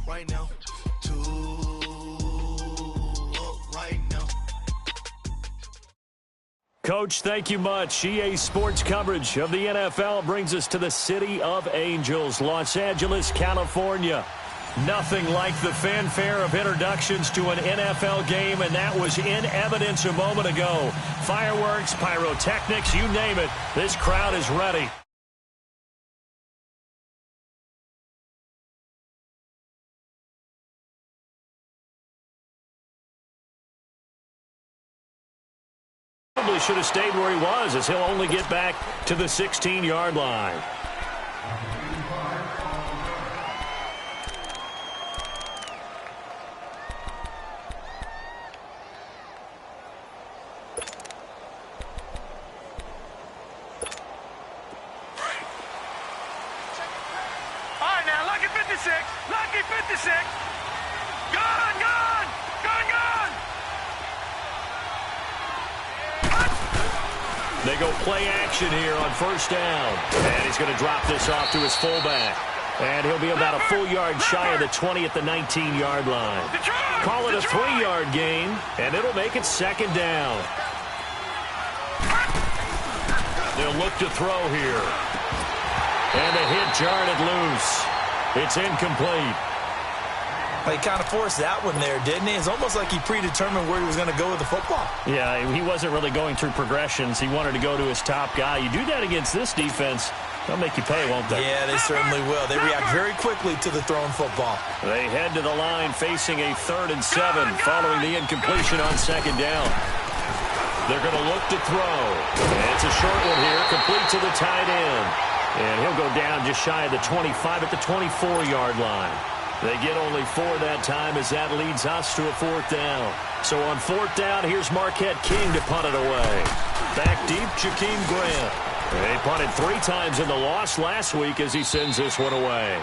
right now. 2 up right now. Coach, thank you much. EA Sports coverage of the NFL brings us to the City of Angels, Los Angeles, California. Nothing like the fanfare of introductions to an NFL game, and that was in evidence a moment ago. Fireworks, pyrotechnics, you name it. This crowd is ready. Probably should have stayed where he was, as he'll only get back to the 16-yard line. Lucky 56. Gone, gone, gone, gone. They go play action here on first down. And he's going to drop this off to his fullback. And he'll be about a full yard shy of the 20 at the 19-yard line. Call it a 3-yard gain, and it'll make it second down. They'll look to throw here. And a hit jarred it loose. It's incomplete. He kind of forced that one there, didn't he? It's almost like he predetermined where he was going to go with the football. Yeah, he wasn't really going through progressions. He wanted to go to his top guy. You do that against this defense, they'll make you pay, won't they? Yeah, they certainly will. They react very quickly to the thrown football. They head to the line facing a 3rd and 7 following the incompletion on second down. They're going to look to throw. And it's a short one here, complete to the tight end. And he'll go down just shy of the 25 at the 24-yard line. They get only 4 that time as that leads us to a 4th down. So on 4th down, here's Marquette King to punt it away. Back deep, Jakeem Grant. They punted 3 times in the loss last week as he sends this one away.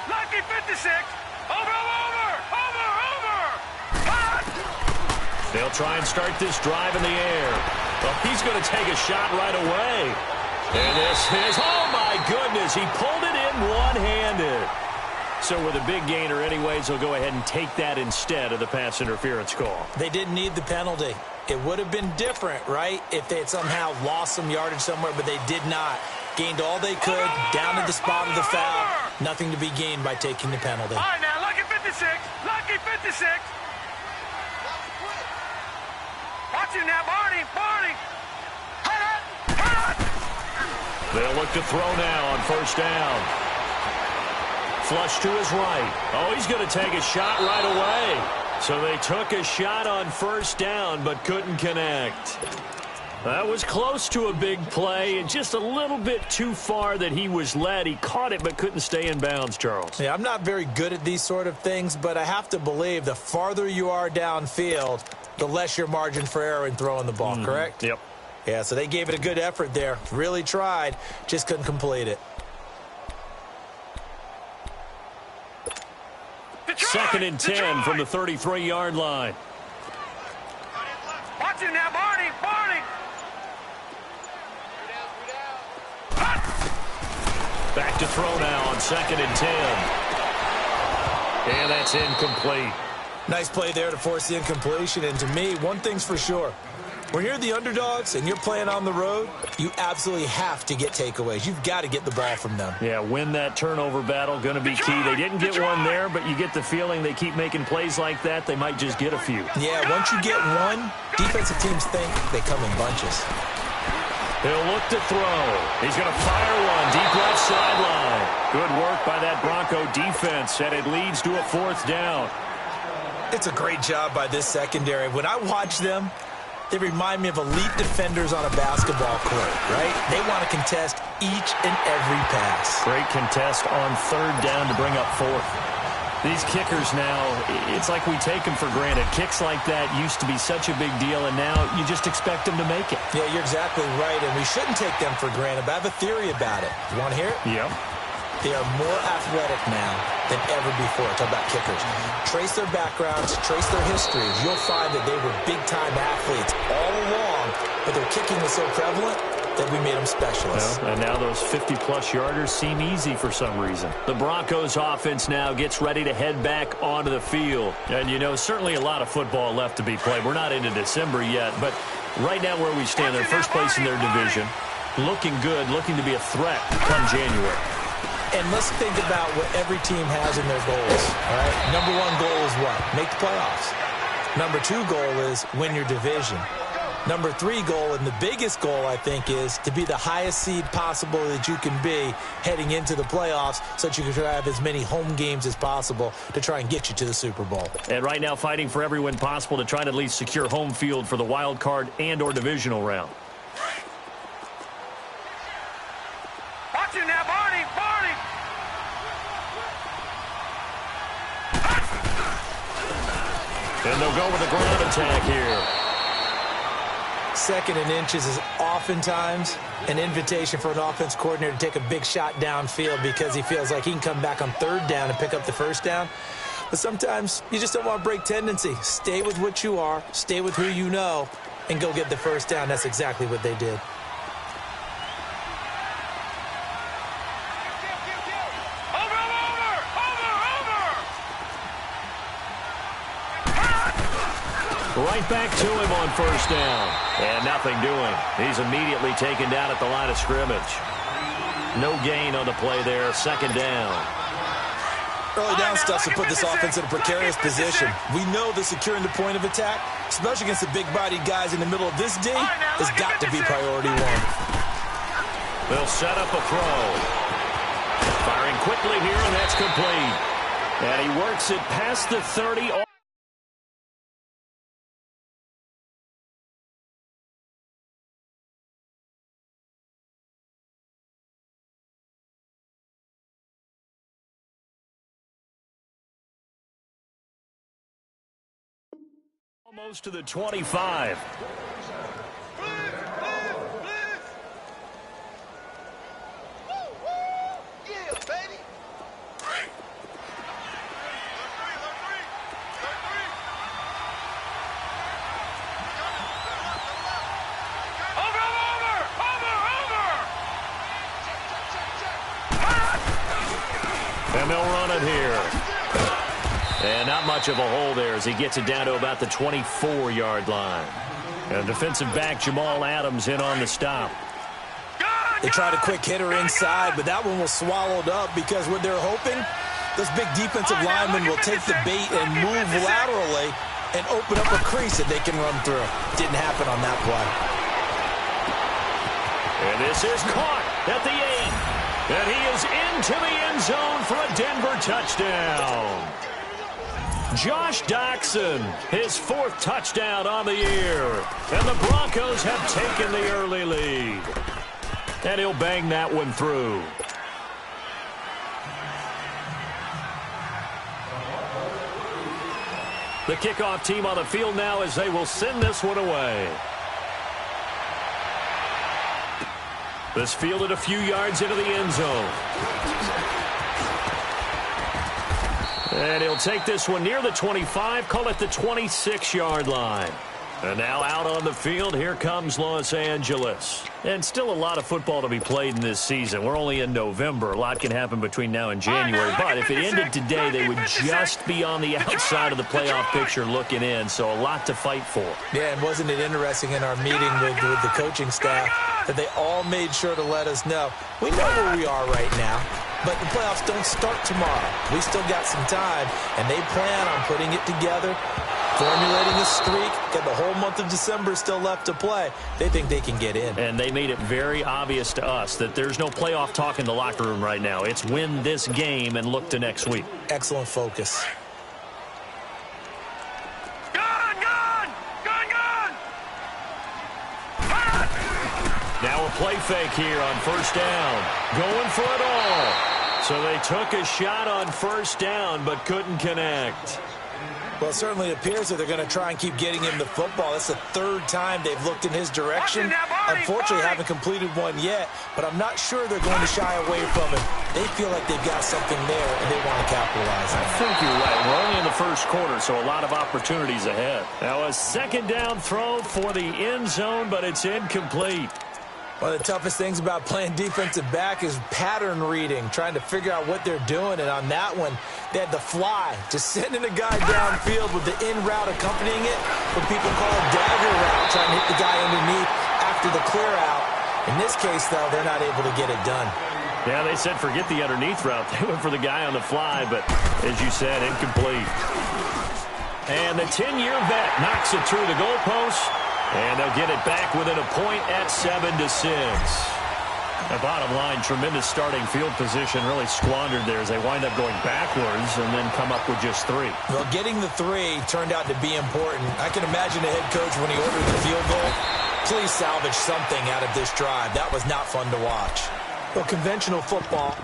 Lucky 56. Over. Cut! They'll try and start this drive in the air. Well, he's going to take a shot right away. And this is, oh my goodness, he pulled it in one-handed. So with a big gainer anyways, they'll go ahead and take that instead of the pass interference call. They didn't need the penalty. It would have been different, right, if they had somehow lost some yardage somewhere, but they did not. Gained all they could, down at the spot of the foul. Nothing to be gained by taking the penalty. All right, now, Lucky 56. Lucky 56. Watch him now, Barney. They'll look to throw now on first down. Flush to his right. Oh, he's going to take a shot right away. So they took a shot on first down, but couldn't connect. That was close to a big play, and just a little bit too far that he was led. He caught it, but couldn't stay in bounds, Charles. Yeah, I'm not very good at these sort of things, but I have to believe the farther you are downfield, the less your margin for error in throwing the ball, correct? Yep. Yeah, so they gave it a good effort there. Really tried, just couldn't complete it. Second and 10 from the 33-yard line. Watch him now, Barney. Back to throw now on second and 10. And that's incomplete. Nice play there to force the incompletion. And to me, one thing's for sure. When you're the underdogs and you're playing on the road, you absolutely have to get takeaways. You've got to get the ball from them. Yeah, win that turnover battle, going to be key. They didn't get one there, but you get the feeling they keep making plays like that, they might just get a few. Yeah, once you get one, defensive teams think they come in bunches. He'll look to throw. He's going to fire one deep left sideline. Good work by that Bronco defense, and it leads to a 4th down. It's a great job by this secondary. When I watch them, they remind me of elite defenders on a basketball court, right? They want to contest each and every pass. Great contest on 3rd down to bring up 4th. These kickers now, it's like we take them for granted. Kicks like that used to be such a big deal, and now you just expect them to make it. Yeah, you're exactly right, and we shouldn't take them for granted, but I have a theory about it. You want to hear it? Yep. They are more athletic now than ever before. Talk about kickers. Trace their backgrounds, trace their histories. You'll find that they were big-time athletes all along, but their kicking was so prevalent that we made them specialists. Well, and now those 50-plus yarders seem easy for some reason. The Broncos offense now gets ready to head back onto the field. And, you know, certainly a lot of football left to be played. We're not into December yet, but right now where we stand, they're first place in their division. Looking good, looking to be a threat come January. And let's think about what every team has in their goals, all right? Number one goal is what? Make the playoffs. Number two goal is win your division. Number three goal, and the biggest goal, I think, is to be the highest seed possible that you can be heading into the playoffs so that you can have as many home games as possible to try and get you to the Super Bowl. And right now fighting for every win possible to try to at least secure home field for the wild card and or divisional round. Watch you now, Barney! Barney! And they'll go with a ground attack here. Second and inches is oftentimes an invitation for an offense coordinator to take a big shot downfield because he feels like he can come back on third down and pick up the first down. But sometimes you just don't want to break tendency. Stay with what you are, stay with who you know, and go get the first down. That's exactly what they did. Right back to him on first down. And nothing doing. He's immediately taken down at the line of scrimmage. No gain on the play there. Second down. Early down stuff to put this offense in a precarious position. We know that securing the point of attack, especially against the big-bodied guys in the middle of this D, has got to be priority one. They'll set up a throw. Firing quickly here, and that's complete. And he works it past the 30. Almost to the 25. And they'll run it here. And not much of a hole there as he gets it down to about the 24-yard line. And defensive back Jamal Adams in on the stop. They tried a quick hitter inside, but that one was swallowed up because what they're hoping, those big defensive linemen will take the bait and move laterally and open up a crease that they can run through. Didn't happen on that play. And this is caught at the 8. And he is into the end zone for a Denver touchdown. Josh Doctson, his 4th touchdown on the year. And the Broncos have taken the early lead. And he'll bang that one through. The kickoff team on the field now as they will send this one away. This fielded a few yards into the end zone. And he'll take this one near the 25, call it the 26-yard line. And now out on the field, here comes Los Angeles. And still a lot of football to be played in this season. We're only in November. A lot can happen between now and January. But if it ended today, they would just be on the outside of the playoff picture looking in. So a lot to fight for. Yeah, and wasn't it interesting in our meeting with the coaching staff that they all made sure to let us know, we know where we are right now, but the playoffs don't start tomorrow. We still got some time, and they plan on putting it together, formulating a streak, got the whole month of December still left to play. They think they can get in. And they made it very obvious to us that there's no playoff talk in the locker room right now. It's win this game and look to next week. Excellent focus. Now a play fake here on first down. Going for it all. So they took a shot on first down, but couldn't connect. Well, it certainly appears that they're going to try and keep getting him the football. That's the third time they've looked in his direction. Unfortunately, haven't completed one yet, but I'm not sure they're going to shy away from him. They feel like they've got something there, and they want to capitalize on it. I think you're right. We're only in the first quarter, so a lot of opportunities ahead. Now a second down throw for the end zone, but it's incomplete. One of the toughest things about playing defensive back is pattern reading, trying to figure out what they're doing. And on that one, they had the fly, just sending a guy downfield with the in route accompanying it, what people call a dagger route, trying to hit the guy underneath after the clear out. In this case, though, they're not able to get it done. Yeah, they said forget the underneath route. They went for the guy on the fly, but as you said, incomplete. And the 10-year vet knocks it through the goalpost. And they'll get it back within a point at 7-6. The bottom line, tremendous starting field position, really squandered there as they wind up going backwards and then come up with just 3. Well, getting the 3 turned out to be important. I can imagine the head coach when he ordered the field goal. Please salvage something out of this drive. That was not fun to watch. Well, conventional football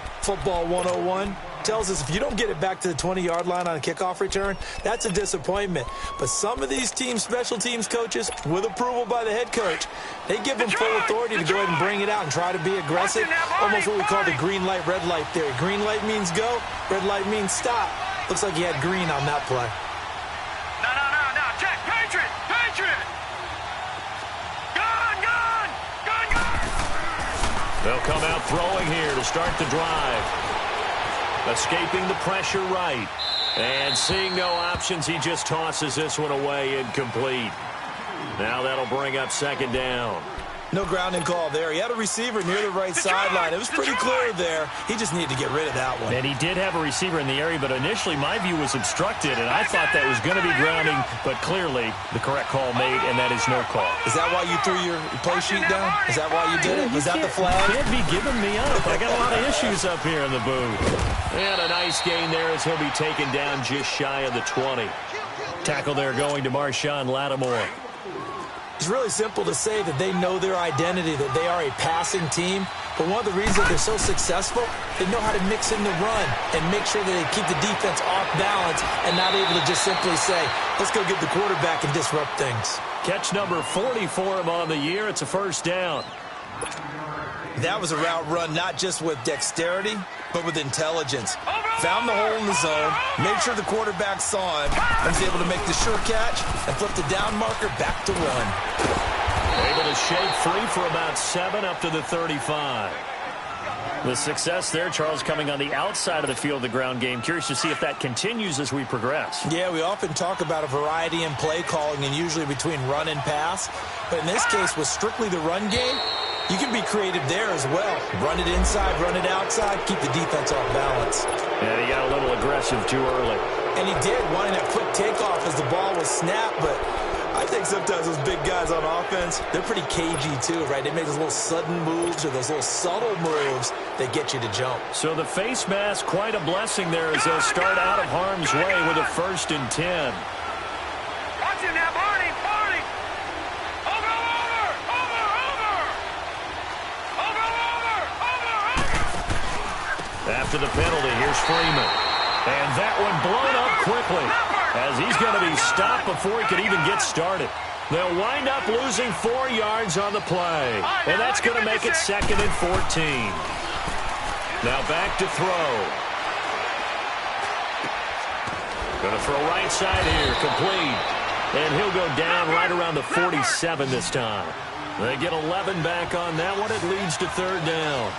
101, tells us if you don't get it back to the 20-yard line on a kickoff return, that's a disappointment. But some of these team special teams coaches, with approval by the head coach, they give them full authority to go ahead and bring it out and try to be aggressive. Almost what we call the green light, red light theory. Green light means go, red light means stop. Looks like he had green on that play. No. Check. Patriot. Gun. They'll come out throwing here to start the drive. Escaping the pressure right. And seeing no options, he just tosses this one away, incomplete. Now that'll bring up second down. No grounding call there. He had a receiver near the right sideline. It was pretty clear there. He just needed to get rid of that one. And he did have a receiver in the area, but initially my view was obstructed, and I thought that was going to be grounding, but clearly the correct call made, and that is no call. Is that why you threw your play sheet down? Is that why you did it? Was that the flag? You can't be giving me up. I got a lot of issues up here in the booth. And a nice gain there as he'll be taken down just shy of the 20. Tackle there going to Marshawn Lattimore. It's really simple to say that they know their identity, that they are a passing team. But one of the reasons they're so successful, they know how to mix in the run and make sure that they keep the defense off balance and not able to just simply say, let's go get the quarterback and disrupt things. Catch number 40 for him on the year. It's a first down. That was a route run not just with dexterity, but with intelligence. Found the hole in the zone, made sure the quarterback saw him, and was able to make the sure catch and flip the down marker back to 1. Able to shake free for about 7 up to the 35. The success there, Charles, coming on the outside of the field, the ground game. Curious to see if that continues as we progress. Yeah, we often talk about a variety in play calling and usually between run and pass. But in this case, with strictly the run game, you can be creative there as well. Run it inside, run it outside, keep the defense off balance. And he got a little aggressive too early. And he did, wanting that quick takeoff as the ball was snapped, but I think sometimes those big guys on offense, they're pretty cagey too, right? They make those little sudden moves or those little subtle moves that get you to jump. So the face mask, quite a blessing there as they'll start out of harm's way with a 1st and 10. Watch him now, Barney. After the penalty, here's Freeman. And that one blown up quickly as he's going to be stopped before he could even get started. They'll wind up losing 4 yards on the play. And that's going to make it 2nd and 14. Now back to throw. Going to throw right side here, complete. And he'll go down right around the 47 this time. They get 11 back on that one. It leads to 3rd down.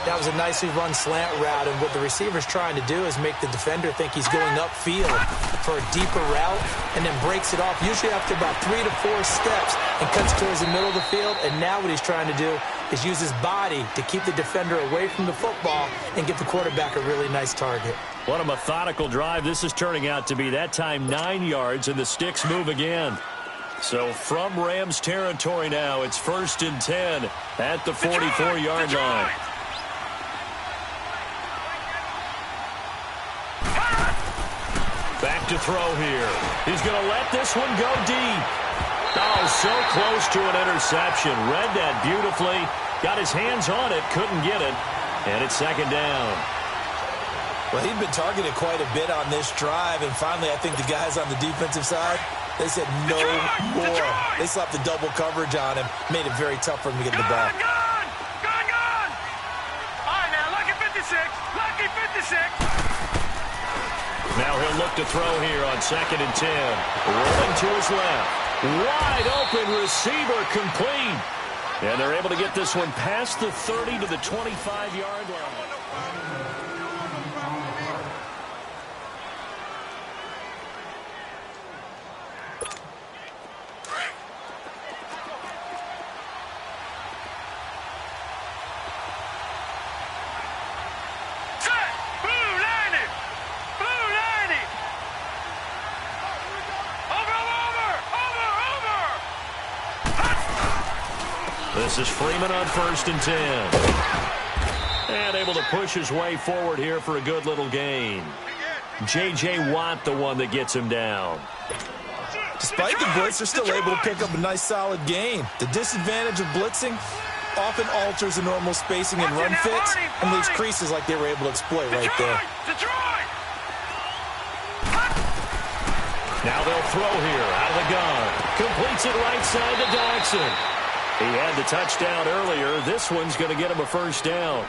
That was a nicely run slant route, and what the receiver's trying to do is make the defender think he's going upfield for a deeper route and then breaks it off, usually after about 3 to 4 steps, and cuts towards the middle of the field. And now what he's trying to do is use his body to keep the defender away from the football and get the quarterback a really nice target. What a methodical drive this is turning out to be. That time 9 yards, and the sticks move again. So from Rams territory now, it's 1st and 10 at the 44-yard line. Back to throw here. He's going to let this one go deep. Oh, so close to an interception. Read that beautifully. Got his hands on it, couldn't get it. And it's 2nd down. Well, he'd been targeted quite a bit on this drive, and finally I think the guys on the defensive side, they said no more. They slapped the double coverage on him, made it very tough for him to get the ball. Gone! All right, now, lucky 56. Lucky 56. Now he'll look to throw here on 2nd and 10. Rolling to his left. Wide open receiver complete. And they're able to get this one past the 30 to the 25-yard line. This is Freeman on 1st and 10. And able to push his way forward here for a good little gain. J.J. Watt, the one that gets him down. Despite the blitz, they're still able to pick up a nice solid gain. The disadvantage of blitzing often alters the normal spacing and run fits and leaves creases like they were able to exploit right there. Now they'll throw here out of the gun. Completes it right side to Dodson. He had the touchdown earlier. This one's going to get him a first down.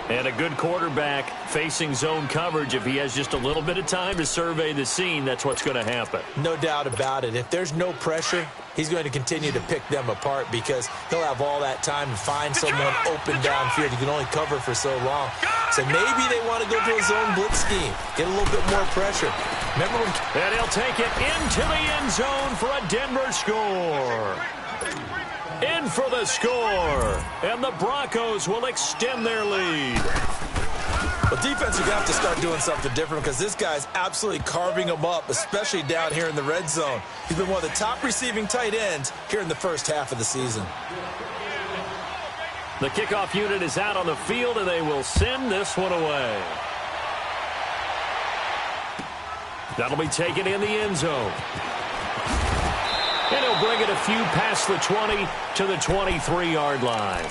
And a good quarterback facing zone coverage. If he has just a little bit of time to survey the scene, that's what's going to happen. No doubt about it. If there's no pressure, he's going to continue to pick them apart because he'll have all that time to find someone open downfield. He can only cover for so long. So maybe they want to go to a zone blitz scheme, get a little bit more pressure. Remember when... And he'll take it into the end zone for a Denver score. In for the score, and the Broncos will extend their lead. Well, defense, you're going to have to start doing something different because this guy's absolutely carving them up, especially down here in the red zone. He's been one of the top receiving tight ends here in the first half of the season. The kickoff unit is out on the field, and they will send this one away. That'll be taken in the end zone. And he'll bring it a few past the 20 to the 23-yard line.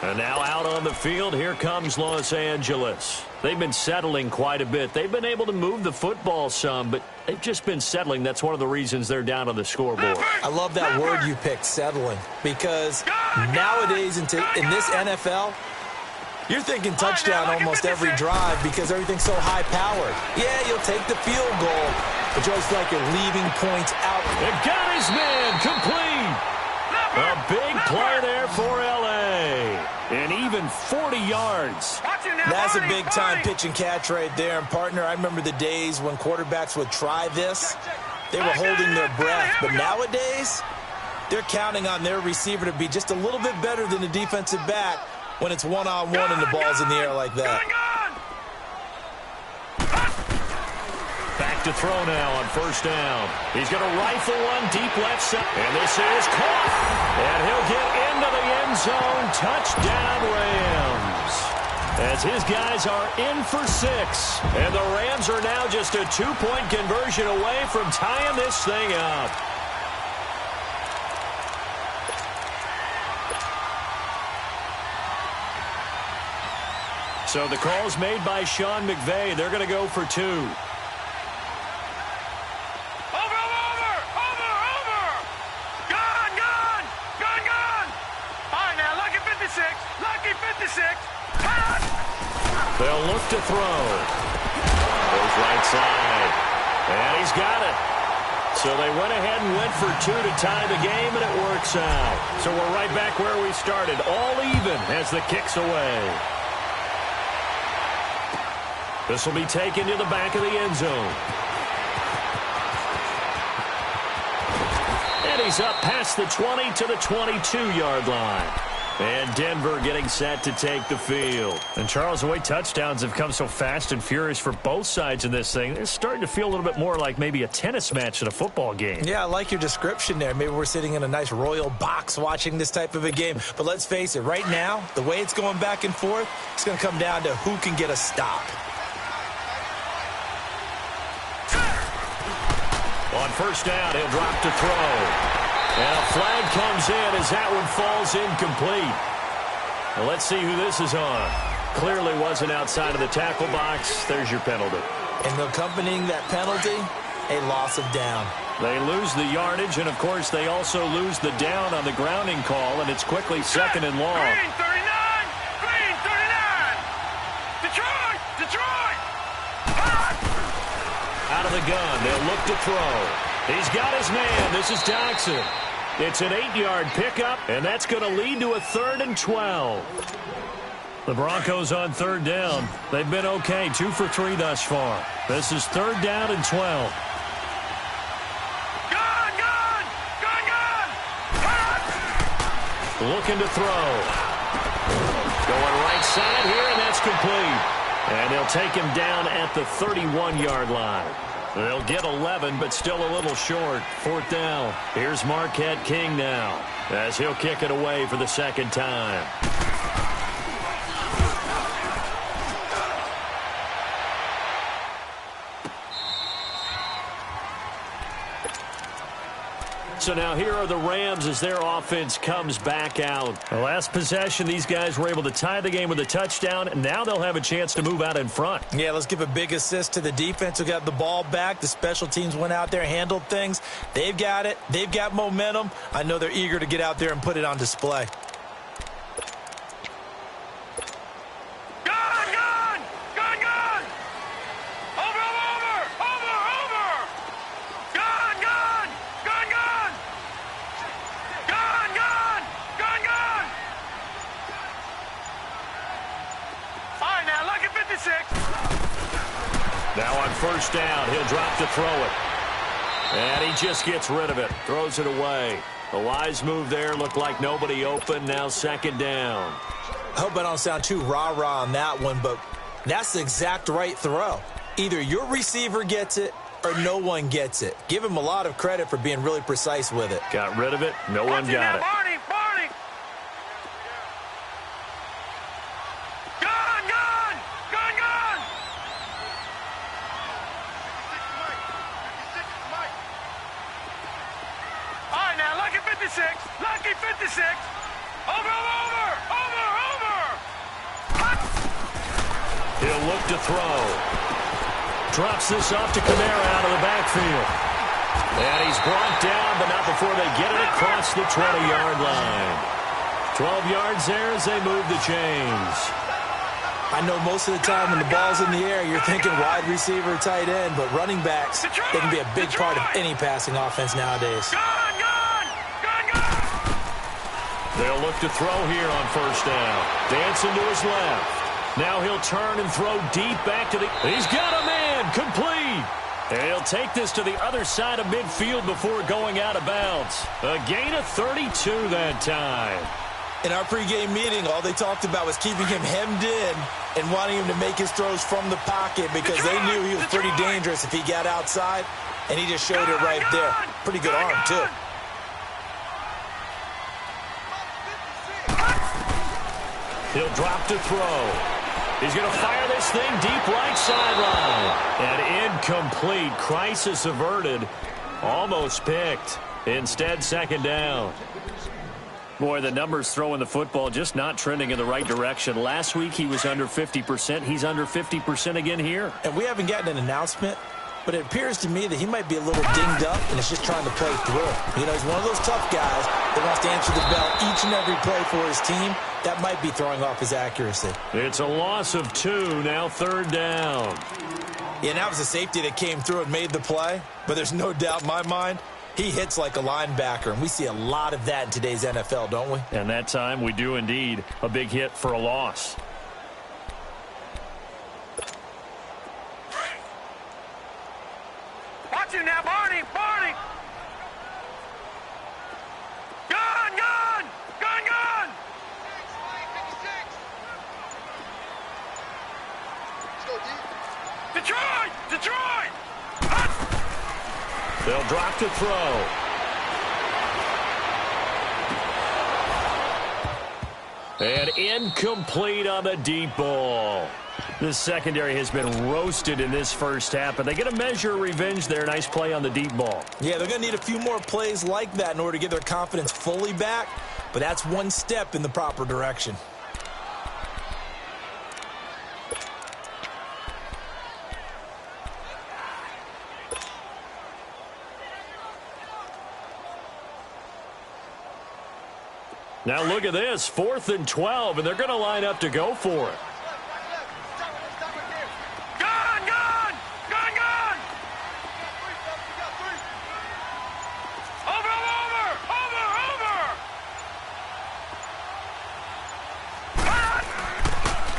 And now out on the field, here comes Los Angeles. They've been settling quite a bit. They've been able to move the football some, but they've just been settling. That's one of the reasons they're down on the scoreboard. I love that word you picked, settling, because nowadays in this NFL, you're thinking touchdown almost every drive because everything's so high-powered. Yeah, you'll take the field goal, but you always feel like you're leaving points out. It got his man complete. A big play there for L.A. And even 40 yards. That's a big-time pitch and catch right there. And, partner, I remember the days when quarterbacks would try this. They were holding their breath. But nowadays, they're counting on their receiver to be just a little bit better than the defensive back when it's one-on-one and the ball's in the air like that. Back to throw now on first down. He's going to rifle one deep left side. And this is caught. And he'll get into the end zone. Touchdown, Rams. As his guys are in for 6. And the Rams are now just a 2-point conversion away from tying this thing up. So the call's made by Sean McVay. They're going to go for 2. They'll look to throw. Goes right side. And he's got it. So they went ahead and went for 2 to tie the game, and it works out. So we're right back where we started. All even as the kick's away. This will be taken to the back of the end zone. And he's up past the 20 to the 22-yard line. And Denver getting set to take the field. And, Charles, the way touchdowns have come so fast and furious for both sides in this thing, it's starting to feel a little bit more like maybe a tennis match than a football game. Yeah, I like your description there. Maybe we're sitting in a nice royal box watching this type of a game. But let's face it, right now, the way it's going back and forth, it's going to come down to who can get a stop. On first down, he'll drop to throw. And a flag comes in as that one falls incomplete. Well, let's see who this is on. clearly wasn't outside of the tackle box. There's your penalty. And accompanying that penalty, a loss of down. They lose the yardage, and, of course, they also lose the down on the grounding call, and it's quickly second and long. Green 39! Green 39! Detroit! Detroit! Out of the gun, they'll look to throw. He's got his man. This is Jackson. It's an 8-yard pickup, and that's going to lead to a 3rd and 12. The Broncos on 3rd down. They've been okay, 2 for 3 thus far. This is 3rd down and 12. Looking to throw. Going right side here, and that's complete. And they'll take him down at the 31-yard line. They'll get 11, but still a little short. 4th down. Here's Marquette King now, as he'll kick it away for the 2nd time. So now here are the Rams as their offense comes back out. The last possession, these guys were able to tie the game with a touchdown, and now they'll have a chance to move out in front. Yeah, let's give a big assist to the defense who got the ball back. The special teams went out there, handled things. They've got it. They've got momentum. I know they're eager to get out there and put it on display. Now on 1st down, he'll drop to throw it. And he just gets rid of it, throws it away. The wise move there, looked like nobody open. Now 2nd down. I hope I don't sound too rah-rah on that one, but that's the exact right throw. Either your receiver gets it or no one gets it. Give him a lot of credit for being really precise with it. Got rid of it. No one got it. Lucky 56. Over. He'll look to throw. Drops this off to Kamara out of the backfield. And he's brought down, but not before they get it across the 20-yard line. 12 yards there as they move the chains. I know most of the time when the ball's in the air, you're thinking wide receiver, tight end, but running backs, they can be a big part of any passing offense nowadays. They'll look to throw here on 1st down. Dancing to his left. Now he'll turn and throw deep back to the... He's got a man. Complete. And he'll take this to the other side of midfield before going out of bounds. A gain of 32 that time. In our pregame meeting, all they talked about was keeping him hemmed in and wanting him to make his throws from the pocket because they knew he was pretty dangerous if he got outside, and he just showed it right there. Pretty good arm, too. He'll drop to throw. He's going to fire this thing deep right sideline. And incomplete. Crisis averted. Almost picked. Instead, 2nd down. Boy, the numbers throwing the football just not trending in the right direction. Last week he was under 50%. He's under 50% again here. And we haven't gotten an announcement, but it appears to me that he might be a little dinged up and is just trying to play through. You know, he's one of those tough guys that wants to answer the bell each and every play for his team. That might be throwing off his accuracy. It's a loss of 2, now 3rd down. Yeah, and that was a safety that came through and made the play, but there's no doubt in my mind he hits like a linebacker, and we see a lot of that in today's NFL, don't we? And that time we do indeed. A big hit for a loss. Watch it now, Barney! Gun! Detroit! They'll drop to throw. And incomplete on the deep ball. The secondary has been roasted in this first half, but they get a measure of revenge there. Nice play on the deep ball. Yeah, they're going to need a few more plays like that in order to get their confidence fully back, but that's one step in the proper direction. Now look at this, 4th and 12, and they're going to line up to go for it. Gun, gun! Gun, gun! Over, over! Over, over!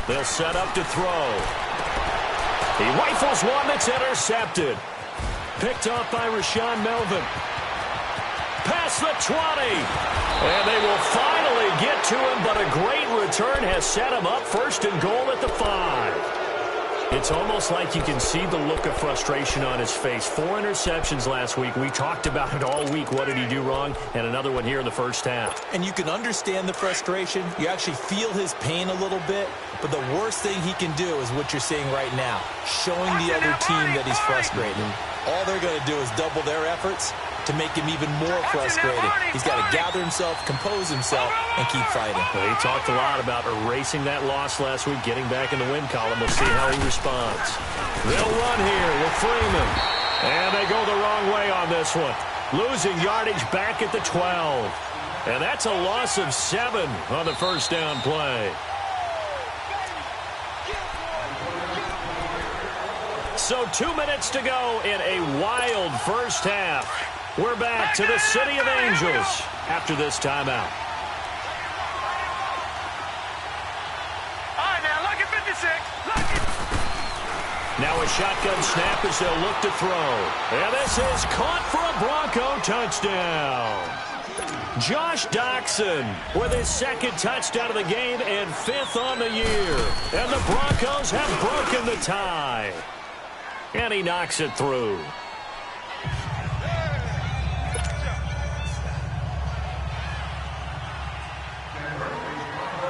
They'll set up to throw. He rifles one that's intercepted. Picked off by Rashaan Melvin. Past the 20. And they will finally get to him, but a great return has set him up 1st and goal at the 5. It's almost like you can see the look of frustration on his face. 4 interceptions last week. We talked about it all week. What did he do wrong? And another one here in the first half. And you can understand the frustration. You actually feel his pain a little bit. But the worst thing he can do is what you're seeing right now, showing the other team that he's frustrated. All they're going to do is double their efforts to make him even more frustrated. He's got to gather himself, compose himself, and keep fighting. Well, he talked a lot about erasing that loss last week, getting back in the win column. We'll see how he responds. They'll run here with Freeman. And they go the wrong way on this one. Losing yardage back at the 12. And that's a loss of 7 on the first down play. So 2 minutes to go in a wild first half. We're back to the City of Angels after this timeout. All right, now, lucky 56. Lucky. Now a shotgun snap as they'll look to throw. And this is caught for a Bronco touchdown. Josh Doxson with his 2nd touchdown of the game and 5th on the year. And the Broncos have broken the tie. And he knocks it through.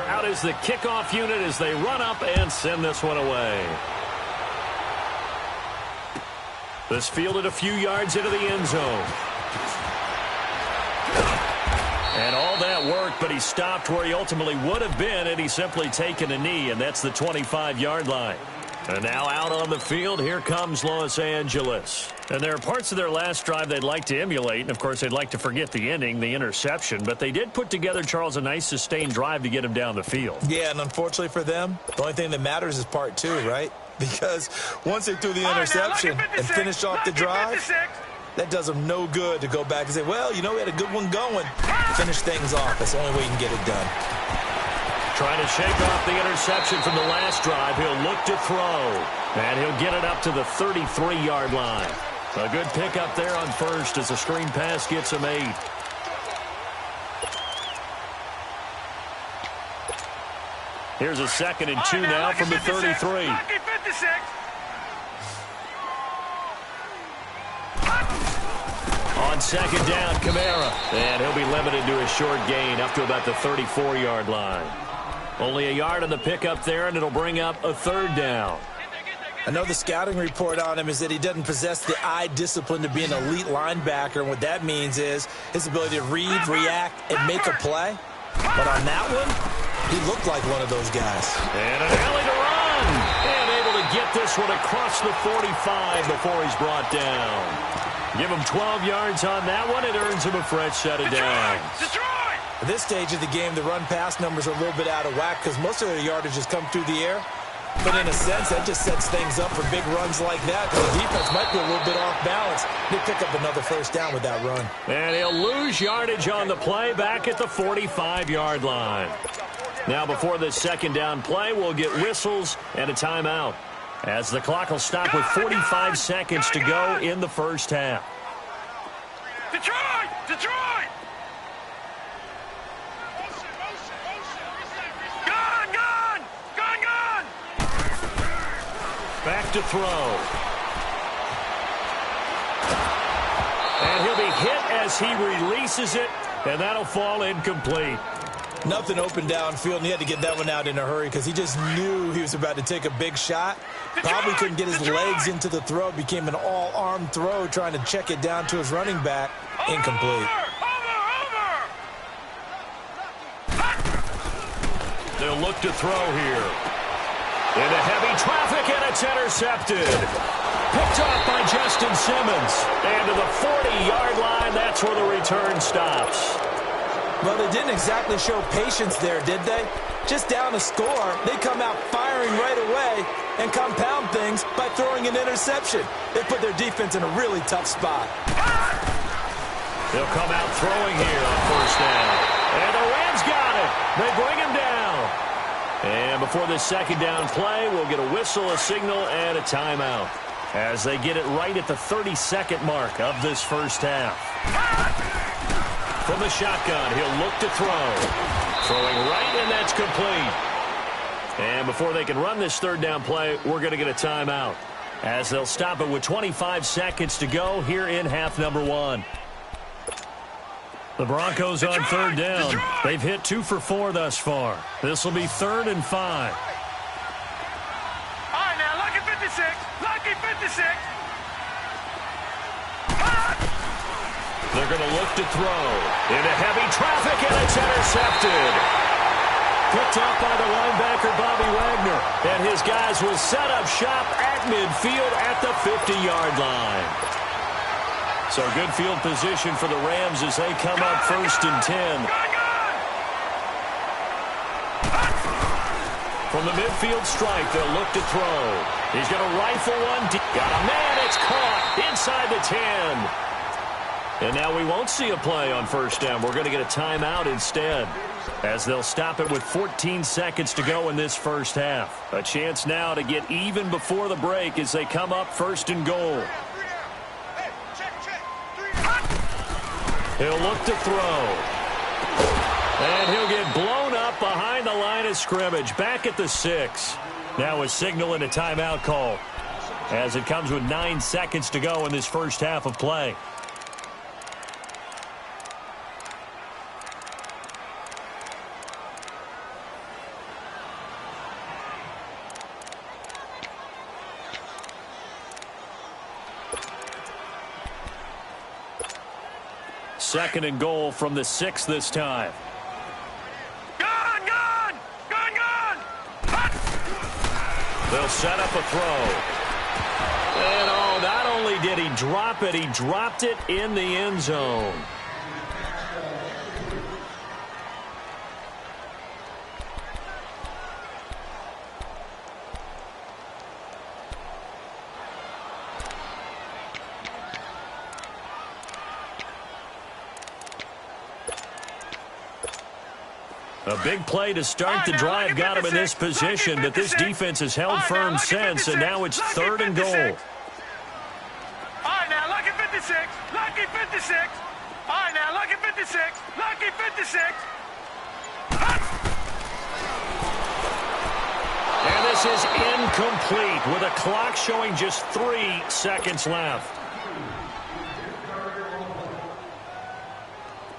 Out is the kickoff unit as they run up and send this one away. This fielded a few yards into the end zone. And all that worked, but he stopped where he ultimately would have been had he simply taken a knee, and that's the 25-yard line. And now out on the field, here comes Los Angeles. And there are parts of their last drive they'd like to emulate, and of course they'd like to forget the ending, the interception, but they did put together, Charles, a nice sustained drive to get him down the field. Yeah, and unfortunately for them, the only thing that matters is part 2, right? Because once they threw the interception and finished off the drive, that does them no good to go back and say, well, you know, we had a good one going. Finish things off. That's the only way you can get it done. Trying to shake off the interception from the last drive. He'll look to throw. And he'll get it up to the 33-yard line. A good pickup there on first as the screen pass gets him 8. Here's a 2nd and 2 now from the 33. On 2nd down, Kamara. And he'll be limited to a short gain up to about the 34-yard line. Only a yard on the pickup there, and it'll bring up a 3rd down. I know the scouting report on him is that he doesn't possess the eye discipline to be an elite linebacker, and what that means is his ability to read, react, and make a play. But on that one, he looked like one of those guys. And an alley to run. And able to get this one across the 45 before he's brought down. Give him 12 yards on that one. It earns him a fresh set of downs. At this stage of the game, the run-pass numbers are a little bit out of whack because most of their yardage has come through the air. But in a sense, that just sets things up for big runs like that. The defense might be a little bit off balance. They pick up another 1st down with that run. And he'll lose yardage on the play back at the 45-yard line. Now before this 2nd down play, we'll get whistles and a timeout, as the clock will stop with 45 seconds to go in the first half. Detroit! Detroit! Gun! Gun! Gun! Gun! Back to throw. And he'll be hit as he releases it, and that'll fall incomplete. Nothing open downfield, and he had to get that one out in a hurry because he just knew he was about to take a big shot. Probably couldn't get his legs into the throw. Became an all-arm throw, trying to check it down to his running back. Incomplete. They'll look to throw here. Into heavy traffic, and it's intercepted. Picked off by Justin Simmons. And to the 40-yard line, that's where the return stops. Well, they didn't exactly show patience there, did they? Just down a score, they come out firing right away and compound things by throwing an interception. They put their defense in a really tough spot. They'll come out throwing here on first down. And the Rams got it. They bring him down. And before this second down play, we'll get a whistle, a signal, and a timeout as they get it right at the 30-second mark of this first half. From the shotgun, he'll look to throw. Throwing right, and that's complete. And before they can run this third down play, we're going to get a timeout as they'll stop it with 25 seconds to go here in half number one. The Broncos on third down. They've hit 2 for 4 thus far. This will be 3rd and 5. All right, now, lucky 56. Lucky 56. They're going to look to throw. Into heavy traffic, and it's intercepted. Picked up by the linebacker, Bobby Wagner. And his guys will set up shop at midfield at the 50-yard line. So good field position for the Rams as they come up 1st and 10. From the midfield strike, they'll look to throw. He's going to rifle one deep. Got a man. It's caught inside the 10. And now we won't see a play on first down. We're going to get a timeout instead as they'll stop it with 14 seconds to go in this first half. A chance now to get even before the break as they come up 1st and goal. He'll look to throw. And he'll get blown up behind the line of scrimmage. Back at the 6. Now a signal and a timeout call as it comes with 9 seconds to go in this first half of play. Second and goal from the 6 this time. Gun! They'll set up a throw. And not only did he drop it, he dropped it in the end zone. A big play to start the drive got him in this position, but this defense has held firm since, and now it's 3rd and goal. All right, now, lucky 56. Lucky 56. All right, now, lucky 56. Lucky 56. And this is incomplete with a clock showing just 3 seconds left.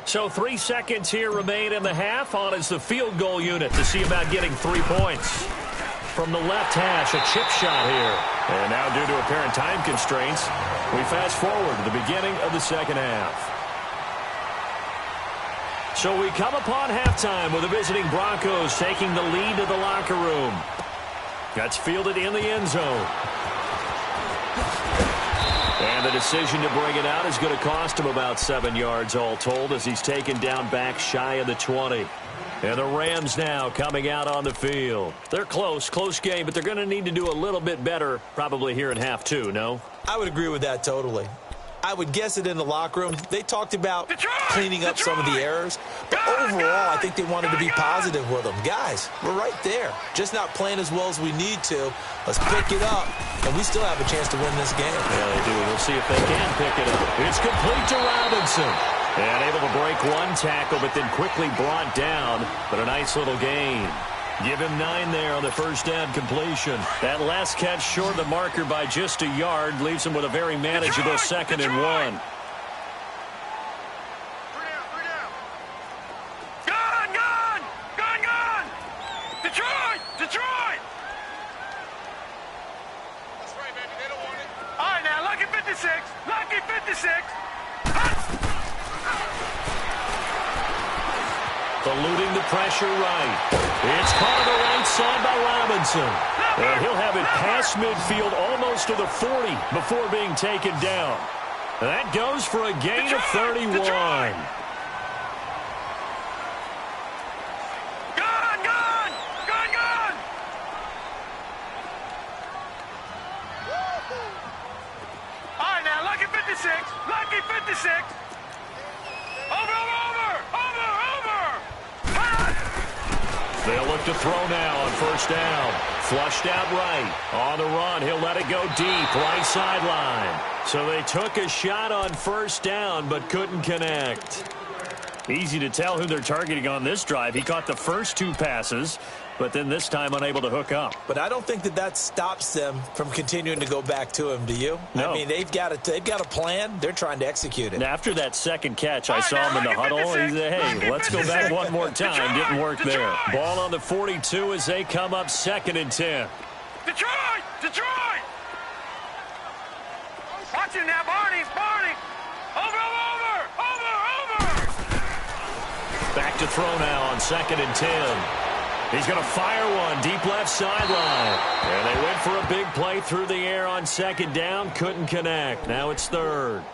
So 3 seconds here remain in the half. On is the field goal unit to see about getting 3 points. From the left hash, a chip shot here. And now due to apparent time constraints, we fast forward to the beginning of the second half. So we come upon halftime with the visiting Broncos taking the lead to the locker room. That's fielded in the end zone. And the decision to bring it out is going to cost him about 7 yards all told as he's taken down back shy of the 20. And the Rams now coming out on the field. They're close game, but they're going to need to do a little bit better probably here in half 2, no? I would agree with that totally. I would guess it in the locker room. They talked about cleaning up some of the errors. But overall, I think they wanted to be positive with them. Guys, we're right there. Just not playing as well as we need to. Let's pick it up, and we still have a chance to win this game. Yeah, they do. We'll see if they can pick it up. It's complete to Robinson. And able to break one tackle, but then quickly brought down. But a nice little gain. Give him 9 there on the first down completion. That last catch short of the marker by just a yard leaves him with a very manageable 2nd and 1. Gun! Detroit! That's right, baby. They don't want it. All right, now, lucky 56. Lucky 56. Eluding the pressure right. It's caught on the right side by Robinson. And he'll have it past midfield almost to the 40 before being taken down. That goes for a gain of 31. They'll look to throw now on first down. Flushed out right. On the run, he'll let it go deep, right sideline. So they took a shot on first down, but couldn't connect. Easy to tell who they're targeting on this drive. He caught the first 2 passes, but then this time unable to hook up. But I don't think that stops them from continuing to go back to him, do you? No. I mean, they've got a plan. They're trying to execute it. And after that second catch, I saw him in the huddle. He said, hey, let's go back one more time. Didn't work there. Ball on the 42 as they come up 2nd and 10. Detroit! Detroit! Watch it now, Barney! Barney! Over! Back to throw now on 2nd and 10. He's going to fire one deep left sideline. And they went for a big play through the air on 2nd down. Couldn't connect. Now it's 3rd.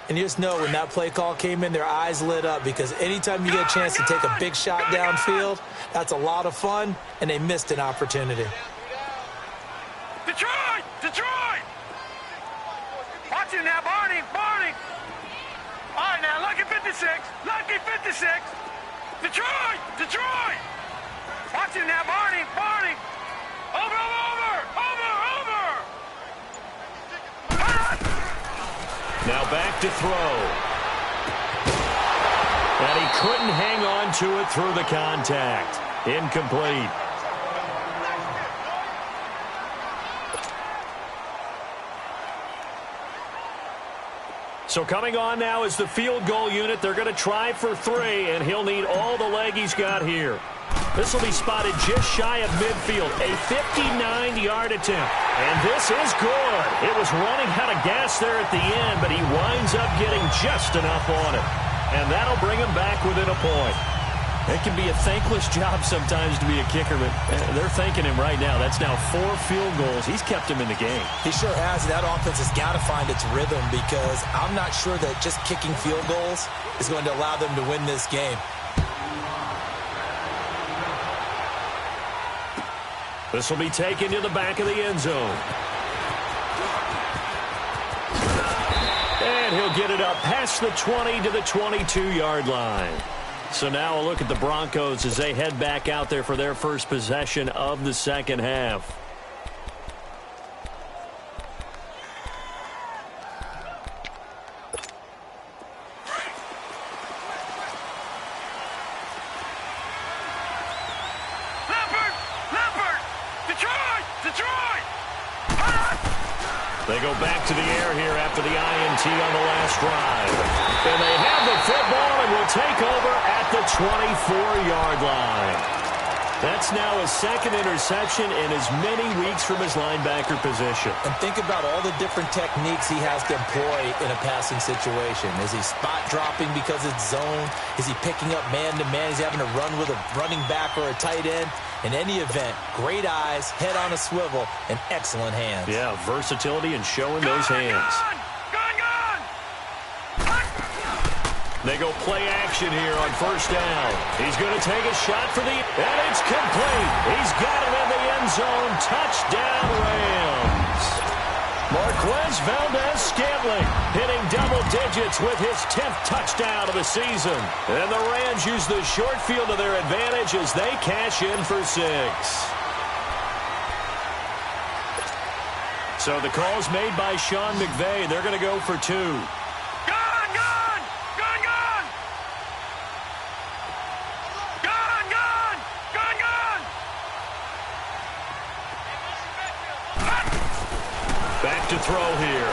And you just know when that play call came in, their eyes lit up because anytime you get a chance to take a big shot downfield, that's a lot of fun, and they missed an opportunity. Detroit! Detroit! Watch it now, Barney! Barney! All right, now, lucky 56. Lucky 56. Detroit! Detroit! Watch it now, Barney! Barney! Over! Now back to throw. And he couldn't hang on to it through the contact. Incomplete. So coming on now is the field goal unit. They're going to try for 3, and he'll need all the leg he's got here. This will be spotted just shy of midfield. A 59-yard attempt. And this is good. It was running out of gas there at the end, but he winds up getting just enough on it. And that'll bring him back within a point. It can be a thankless job sometimes to be a kicker, but they're thanking him right now. That's now 4 field goals. He's kept him in the game. He sure has. That offense has got to find its rhythm because I'm not sure that just kicking field goals is going to allow them to win this game. This will be taken to the back of the end zone. And he'll get it up past the 20 to the 22-yard line. So now a look at the Broncos as they head back out there for their first possession of the second half. They go back to the air here after the INT on the last drive. And they have the football and will take over at the 24-yard line. That's now his 2nd interception in as many weeks from his linebacker position. And think about all the different techniques he has to employ in a passing situation. Is he spot dropping because it's zone? Is he picking up man-to-man? Is he having to run with a running back or a tight end? In any event, great eyes, head on a swivel, and excellent hands. Yeah, versatility and showing those hands. They go play action here on first down. He's going to take a shot for and it's complete. He's got it in the end zone. Touchdown, Rams. Marquez Valdez-Scantling hitting double digits with his 10th touchdown of the season. And the Rams use the short field to their advantage as they cash in for 6. So the call's made by Sean McVay. They're going to go for 2. Back to throw here.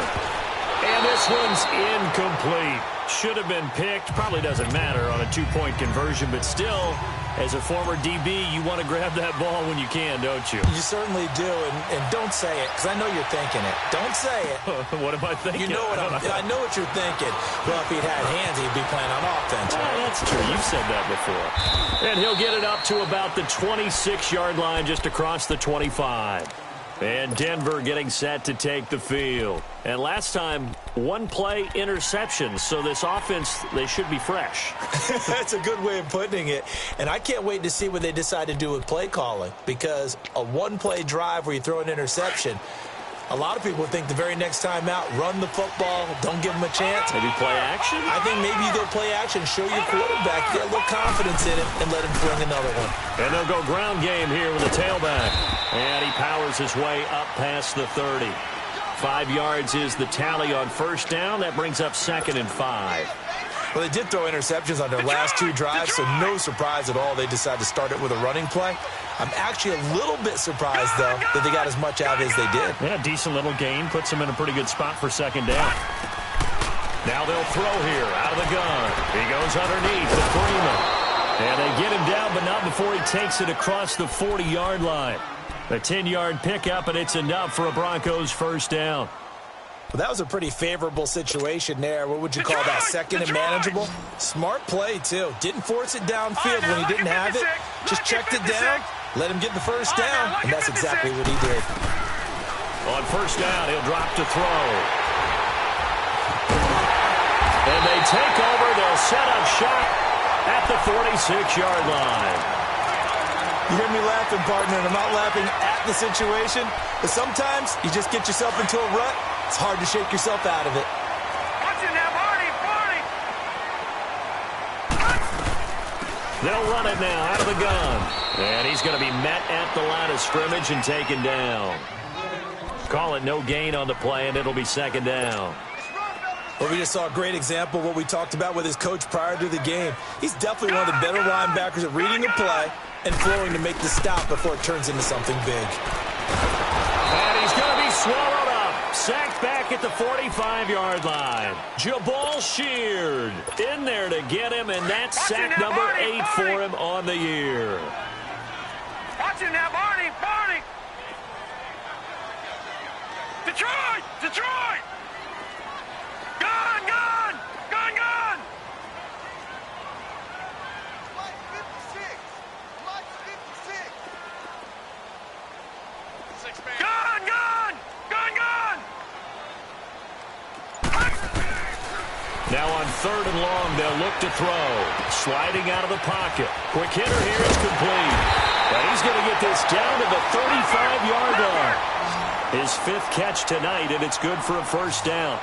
And this one's incomplete. Should have been picked. Probably doesn't matter on a 2-point conversion, but still, as a former DB, you want to grab that ball when you can, don't you? You certainly do, and don't say it, because I know you're thinking it. Don't say it. What am I thinking? You know what I know what you're thinking. Well, if he'd had hands, he'd be playing on offense. Well, that's true. You've said that before. And he'll get it up to about the 26-yard line, just across the 25. And Denver getting set to take the field. And last time, 1-play interception. So this offense, they should be fresh. That's a good way of putting it. And I can't wait to see what they decide to do with play calling. Because a 1-play drive where you throw an interception, A lot of people think the very next time out, run the football, don't give him a chance. Maybe play action? I think maybe you go play action, show your quarterback, get a little confidence in him, and let him fling another one. And they'll go ground game here with the tailback. And he powers his way up past the 30. 5 yards is the tally on first down. That brings up 2nd and 5. Well, they did throw interceptions on their last 2 drives, so no surprise at all they decided to start it with a running play. I'm actually a little bit surprised, though, that they got as much out as they did. Yeah, decent little gain. Puts them in a pretty good spot for 2nd down. Now they'll throw here out of the gun. He goes underneath to Freeman. And they get him down, but not before he takes it across the 40-yard line. A 10-yard pickup, and it's enough for a Broncos first down. Well, that was a pretty favorable situation there. What would you call that, 2nd and manageable? Smart play, too. Didn't force it downfield when he didn't have it. Just checked it down, let him get the first down, and that's exactly what he did. On first down, he'll drop to throw. And they take over. They'll set up shop at the 46-yard line. You hear me laughing, partner, and I'm not laughing at the situation, but sometimes you just get yourself into a rut. It's hard to shake yourself out of it. Watch it now, Barney! They'll run it now out of the gun. And he's going to be met at the line of scrimmage and taken down. Call it no gain on the play, and it'll be 2nd down. Well, we just saw a great example of what we talked about with his coach prior to the game. He's definitely one of the better linebackers at reading a play and flowing to make the stop before it turns into something big. And he's going to be swallowed up. Sacked back at the 45-yard line. Jabal Sheard in there to get him, and that's sack number 8 for him on the year. Watch it now, Barney! Barney! Detroit! Detroit! Gun! Gun! Gun! Gun! Mike 56. Mike 56. 6 man. Gun! Gun! Gun! Gun! Now on 3rd and long, they'll look to throw. Sliding out of the pocket. Quick hitter here is complete. And he's going to get this down to the 35-yard line. His 5th catch tonight, and it's good for a first down.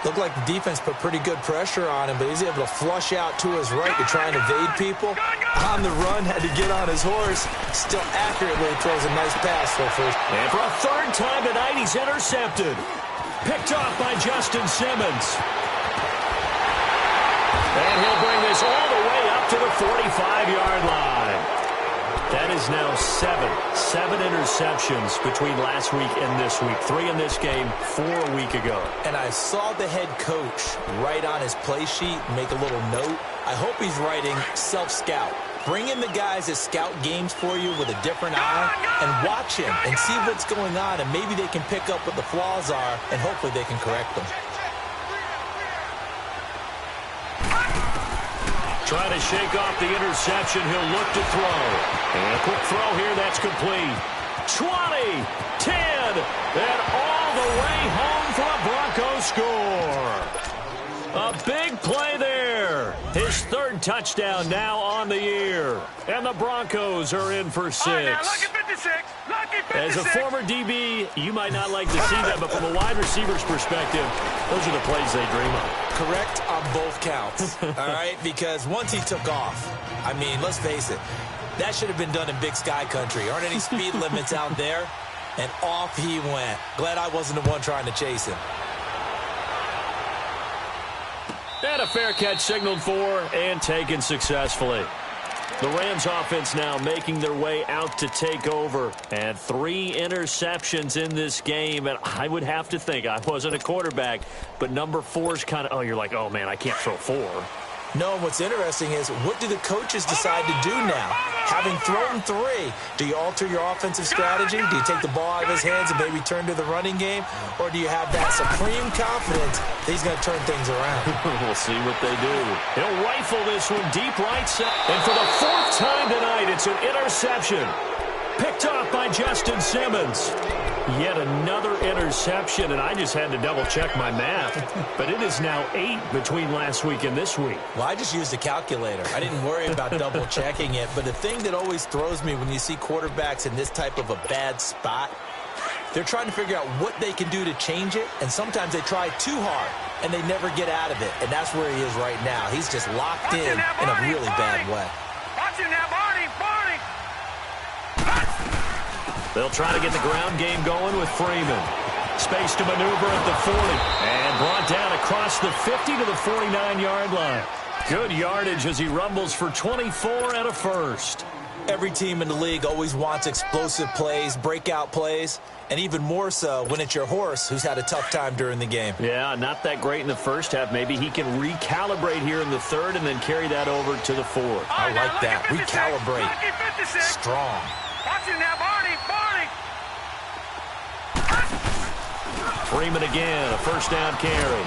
Looked like the defense put pretty good pressure on him, but he's able to flush out to his right to try and evade people. On the run, had to get on his horse. Still accurately throws a nice pass for a first. And for a 3rd time tonight, he's intercepted. Picked off by Justin Simmons. And he'll bring this all the way up to the 45-yard line. That is now 7 interceptions between last week and this week. 3 in this game, 4 a week ago. And I saw the head coach write on his play sheet, make a little note. I hope he's writing self-scout. Bring in the guys that scout games for you with a different eye and watch him and see what's going on, and maybe they can pick up what the flaws are, and hopefully they can correct them. Trying to shake off the interception. He'll look to throw. And a quick throw here. That's complete. 20, 10, and all the way home for a Broncos score. A big play there. His 3rd touchdown now on the year. And the Broncos are in for 6. Lucky 56. Lucky 56. As a former DB, you might not like to see that, but from a wide receiver's perspective, those are the plays they dream of. Correct on both counts, all right? Because once he took off, I mean, let's face it, that should have been done in Big Sky Country. Aren't any speed limits out there? And off he went. Glad I wasn't the one trying to chase him. And a fair catch signaled for and taken successfully. The Rams offense now making their way out to take over. And 3 interceptions in this game. And I would have to think, I wasn't a quarterback, but number 4's kind of, you're like, oh, man, I can't throw 4. No, what's interesting is, what do the coaches decide to do now? Having thrown 3, do you alter your offensive strategy? Do you take the ball out of his hands and maybe turn to the running game? Or do you have that supreme confidence that he's going to turn things around? We'll see what they do. He'll rifle this one deep right side. And for the 4th time tonight, it's an interception. Picked off by Justin Simmons. Yet another interception, and I just had to double-check my math. But it is now 8 between last week and this week. Well, I just used a calculator. I didn't worry about double-checking it. But the thing that always throws me when you see quarterbacks in this type of a bad spot They're trying to figure out what they can do to change it, and sometimes they try too hard, and they never get out of it. And that's where he is right now. He's just locked in a really bad way. Watch him now, Barney! They'll try to get the ground game going with Freeman. Space to maneuver at the 40. And brought down across the 50 to the 49-yard line. Good yardage as he rumbles for 24 and a first. Every team in the league always wants explosive plays, breakout plays, and even more so when it's your horse who's had a tough time during the game. Yeah, not that great in the first half. Maybe he can recalibrate here in the third and then carry that over to the fourth. I like that. Recalibrate. Strong. Watch him now, Barney! Freeman again, a first down carry.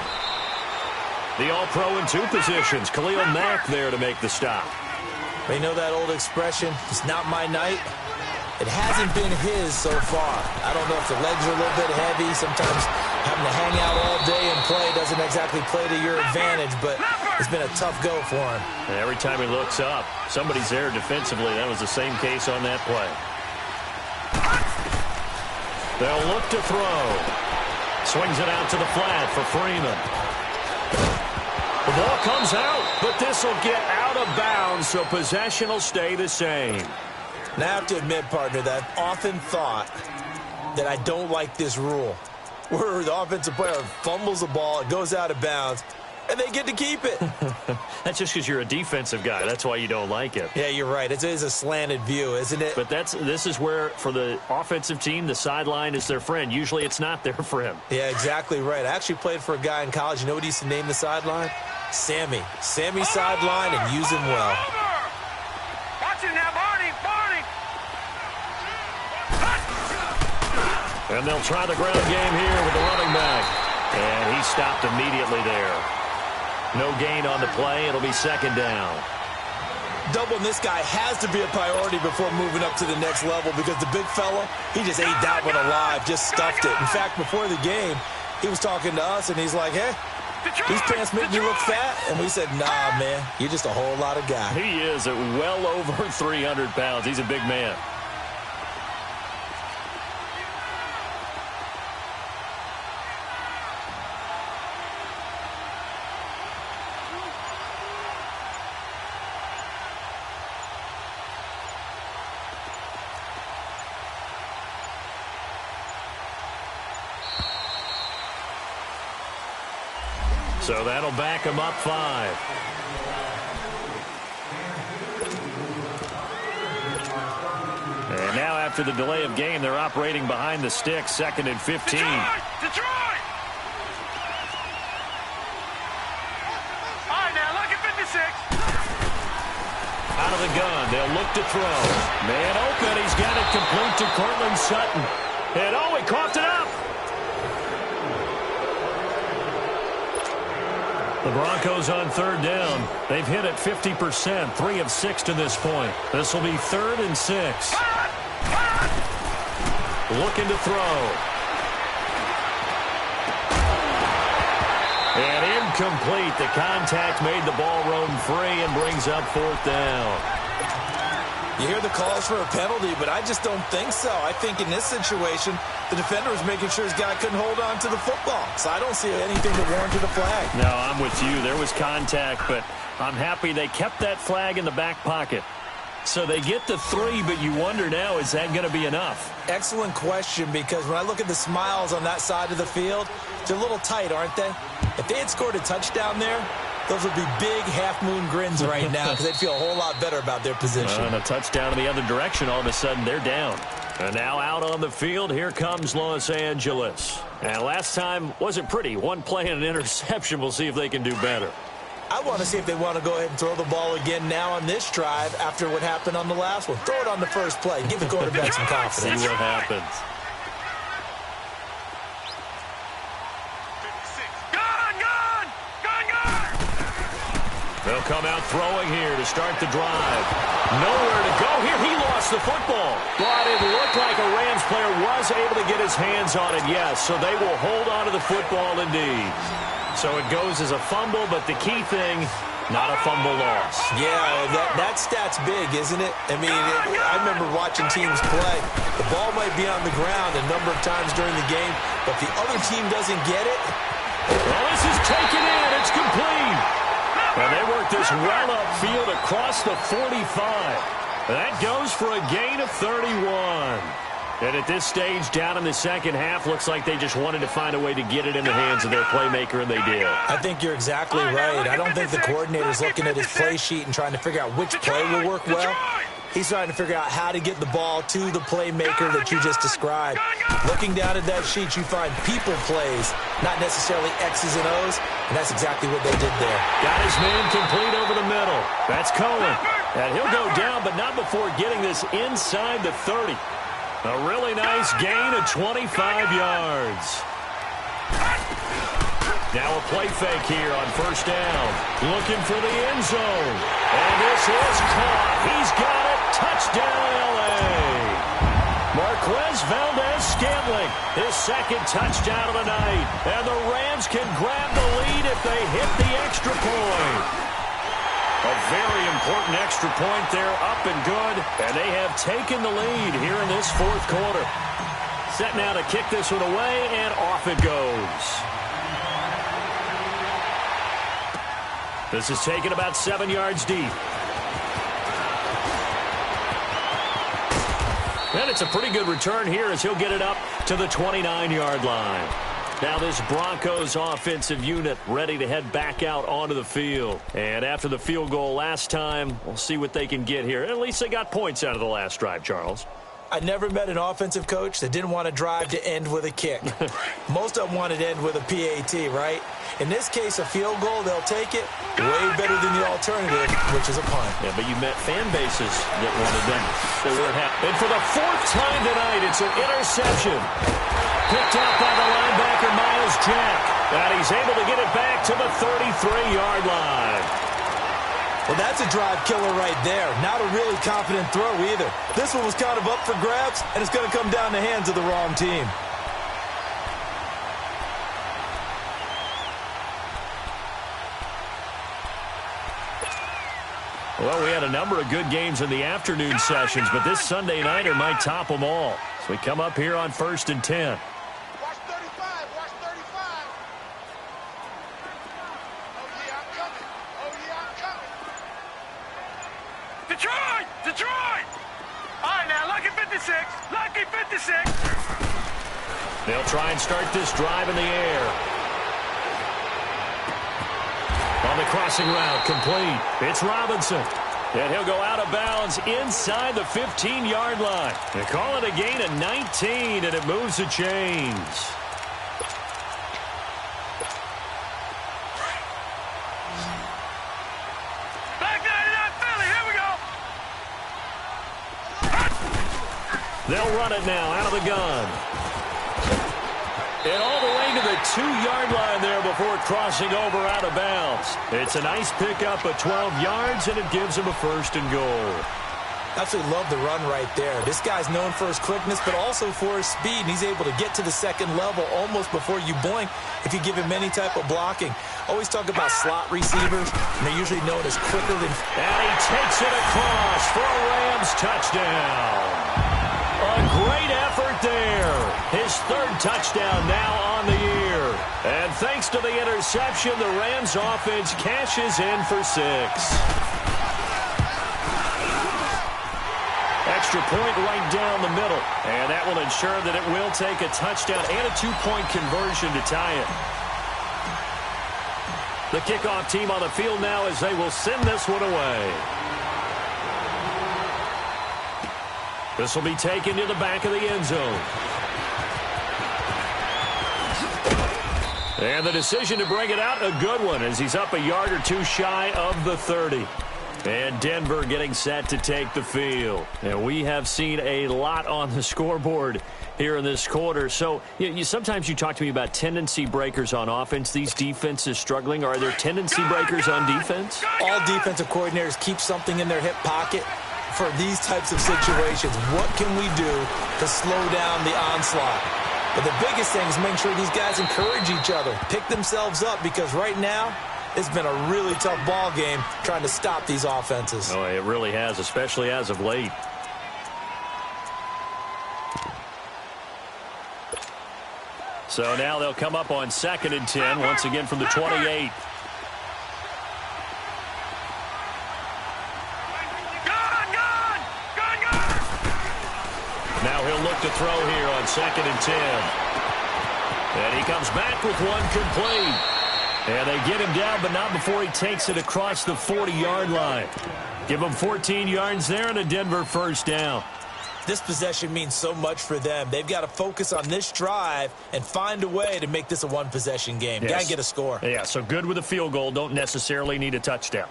The all-pro in 2 positions. Khalil Mack there to make the stop. They know that old expression, it's not my night. It hasn't been his so far. I don't know if the legs are a little bit heavy. Sometimes having to hang out all day and play doesn't exactly play to your advantage, but it's been a tough go for him. And every time he looks up, somebody's there defensively. That was the same case on that play. They'll look to throw. Swings it out to the flat for Freeman. The ball comes out, but this will get out of bounds, so possession will stay the same. Now, I have to admit, partner, that I've often thought that I don't like this rule, where the offensive player fumbles the ball, it goes out of bounds, and they get to keep it. That's just because you're a defensive guy. That's why you don't like it. Yeah, you're right. It is a slanted view, isn't it? But this is where, for the offensive team, the sideline is their friend. Usually it's not there for him. Yeah, exactly right. I actually played for a guy in college. You know what he used to name the sideline? Sammy. Sammy sideline, and use him well. Watch him now, Barney! And they'll try the ground game here with the running back. And he stopped immediately there. No gain on the play. It'll be second down. Doubling this guy has to be a priority before moving up to the next level because the big fella, he just ate that one alive, just stuffed it. In fact, before the game, he was talking to us, and he's like, hey, these pants make me look fat. And we said, nah, man, you're just a whole lot of guy. He is at well over 300 pounds. He's a big man. So that'll back him up 5. And now after the delay of game, they're operating behind the sticks, 2nd and 15. Detroit! All right, now look at 56. Out of the gun, they'll look to throw. Man open, he's got it complete to Cortland Sutton. And oh, he coughed it up. The Broncos on 3rd down. They've hit it 50%, 3 of 6 to this point. This will be 3rd and 6. Looking to throw. And incomplete. The contact made the ball roam free and brings up 4th down. You hear the calls for a penalty, but I just don't think so. I think in this situation, the defender was making sure his guy couldn't hold on to the football. So I don't see anything that warranted a flag. No, I'm with you. There was contact, but I'm happy they kept that flag in the back pocket. So they get the 3, but you wonder now, is that going to be enough? Excellent question, because when I look at the smiles on that side of the field, they're a little tight, aren't they? If they had scored a touchdown there, those would be big half-moon grins right now because they'd feel a whole lot better about their position. And a touchdown in the other direction, all of a sudden they're down. And now out on the field, here comes Los Angeles. And last time wasn't pretty. 1 play and an interception. We'll see if they can do better. I want to see if they want to go ahead and throw the ball again now on this drive after what happened on the last one. Throw it on the first play. Give the quarterback some confidence. See what happens. They'll come out throwing here to start the drive. Nowhere to go here. He lost the football. But it looked like a Rams player was able to get his hands on it, yes. So they will hold on to the football indeed. So it goes as a fumble, but the key thing, not a fumble loss. Yeah, that stat's big, isn't it? I mean, I remember watching teams play. The ball might be on the ground a number of times during the game, but if the other team doesn't get it. Well, this is taken in. It's complete. And they work this well upfield across the 45. That goes for a gain of 31. And at this stage, down in the second half, looks like they just wanted to find a way to get it in the hands of their playmaker, and they did. I think you're exactly right. I don't think the coordinator's looking at his play sheet and trying to figure out which play will work well. He's trying to figure out how to get the ball to the playmaker that you just described. Looking down at that sheet, you find people plays, not necessarily X's and O's, and that's exactly what they did there. Got his man complete over the middle. That's Cohen. And he'll go down, but not before getting this inside the 30. A really nice gain of 25 yards. Now a play fake here on first down. Looking for the end zone. And this is caught. He's got it. Touchdown, L.A. Marquez Valdez-Scantling, his second touchdown of the night. And the Rams can grab the lead if they hit the extra point. A very important extra point there, up and good. And they have taken the lead here in this fourth quarter. Set now to kick this one away, and off it goes. This is taken about 7 yards deep. And it's a pretty good return here as he'll get it up to the 29-yard line. Now this Broncos offensive unit ready to head back out onto the field. And after the field goal last time, we'll see what they can get here. At least they got points out of the last drive, Charles. I never met an offensive coach that didn't want to drive to end with a kick. Most of them wanted to end with a PAT, right? In this case, a field goal, they'll take it way better than the alternative, which is a punt. Yeah, but you met fan bases that wanted them. They weren't happy. And for the fourth time tonight, it's an interception. Picked out by the linebacker, Miles Jack. And he's able to get it back to the 33-yard line. Well, that's a drive killer right there. Not a really confident throw either. This one was kind of up for grabs, and it's going to come down the hands of the wrong team. Well, we had a number of good games in the afternoon sessions, but this Sunday nighter might top them all. So we come up here on 1st and 10. Watch 35. Watch 35. Oh, yeah, I'm coming. Oh, yeah, I'm coming. Detroit! Detroit! All right, now, lucky 56. Lucky 56. They'll try and start this drive in the air. On the crossing route, complete. It's Robinson. And he'll go out of bounds inside the 15-yard line. They call it a gain of 19, and it moves the chains. Back 99 Philly, here we go. They'll run it now out of the gun. And all the way to the 2-yard line there before crossing over out of bounds. It's a nice pickup of 12 yards, and it gives him a 1st and goal. Absolutely love the run right there. This guy's known for his quickness, but also for his speed. And he's able to get to the second level almost before you blink if you give him any type of blocking. Always talk about slot receivers, and they're usually known as quicker than... And he takes it across for a Rams touchdown. A great effort there. His 3rd touchdown now on the year. And thanks to the interception, the Rams offense cashes in for 6. Extra point right down the middle. And that will ensure that it will take a touchdown and a 2-point conversion to tie it. The kickoff team on the field now as they will send this one away. This will be taken to the back of the end zone. And the decision to bring it out, a good one, as he's up a yard or two shy of the 30. And Denver getting set to take the field. And we have seen a lot on the scoreboard here in this quarter. So sometimes you talk to me about tendency breakers on offense. These defenses struggling. Are there tendency breakers on defense? All defensive coordinators keep something in their hip pocket for these types of situations. What can we do to slow down the onslaught? But the biggest thing is making sure these guys encourage each other, pick themselves up, because right now it's been a really tough ball game trying to stop these offenses. Oh, it really has, especially as of late. So now they'll come up on 2nd and 10, once again from the 28. Now he'll look to throw here on 2nd and 10. And he comes back with one complete. And they get him down, but not before he takes it across the 40-yard line. Give him 14 yards there and a Denver first down. This possession means so much for them. They've got to focus on this drive and find a way to make this a one-possession game. Yes. Got to get a score. Yeah, so good with a field goal. Don't necessarily need a touchdown.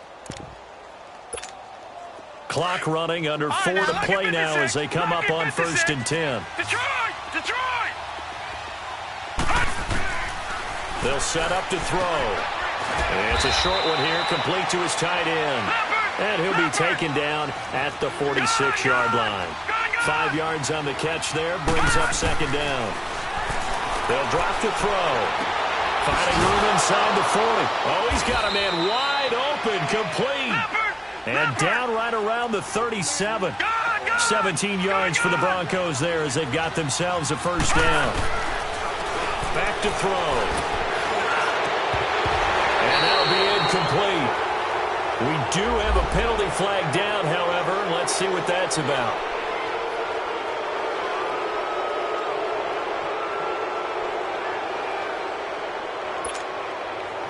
Clock running, under 4 to play now as they come up on 1st and 10. Detroit! They'll set up to throw. And it's a short one here, complete to his tight end. And he'll be taken down at the 46-yard line. 5 yards on the catch there, brings up 2nd down. They'll drop to throw. Finding room inside the 40. Oh, he's got a man wide open, complete. And down right around the 37. 17 yards for the Broncos there as they've got themselves a first down. Back to throw. And that'll be incomplete. We do have a penalty flag down, however. Let's see what that's about.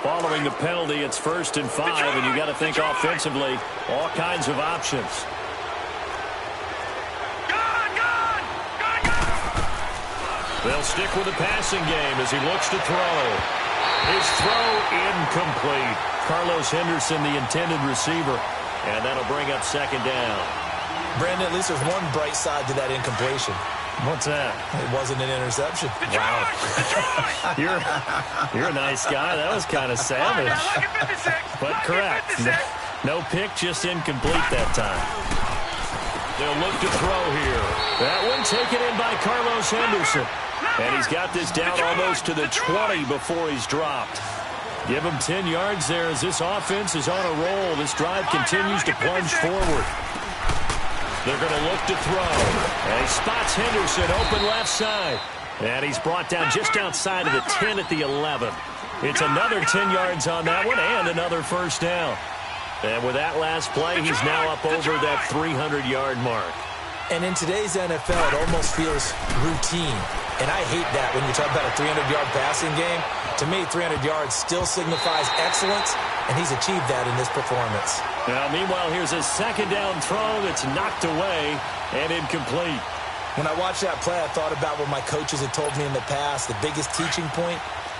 Following the penalty, it's 1st and 5, and you got to think offensively, all kinds of options. They'll stick with the passing game as he looks to throw. His throw incomplete. Carlos Henderson, the intended receiver, and that'll bring up 2nd down. Brandon, at least there's one bright side to that incompletion. What's that? It wasn't an interception. Wow. You're a nice guy. That was kind of savage. But correct. No pick, just incomplete that time. They'll look to throw here. That one taken in by Carlos Henderson. And he's got this down almost to the 20 before he's dropped. Give him 10 yards there as this offense is on a roll. This drive continues to plunge forward. They're going to look to throw. And he spots Henderson open left side. And he's brought down just outside of the 10 at the 11. It's another 10 yards on that one and another first down. And with that last play, he's now up over that 300-yard mark. And in today's NFL, it almost feels routine. And I hate that when you talk about a 300-yard passing game. To me, 300 yards still signifies excellence, and he's achieved that in this performance. Now, meanwhile, here's a 2nd down throw that's knocked away and incomplete. When I watched that play, I thought about what my coaches had told me in the past. The biggest teaching point,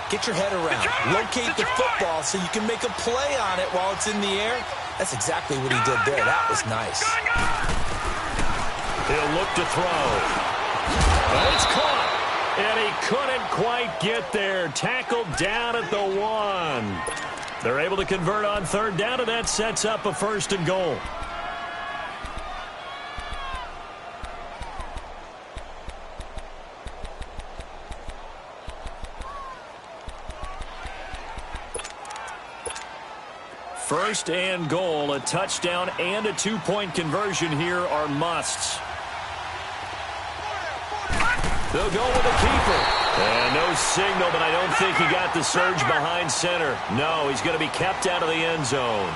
get your head around. Locate the football so you can make a play on it while it's in the air. That's exactly what he did there. That was nice. He'll look to throw. But it's caught. And he couldn't quite get there. Tackled down at the 1. They're able to convert on 3rd down, and that sets up a 1st and goal. First and goal, a touchdown and a 2-point conversion here are musts. They'll go with a keeper. And no signal, but I don't think he got the surge behind center. No, he's going to be kept out of the end zone.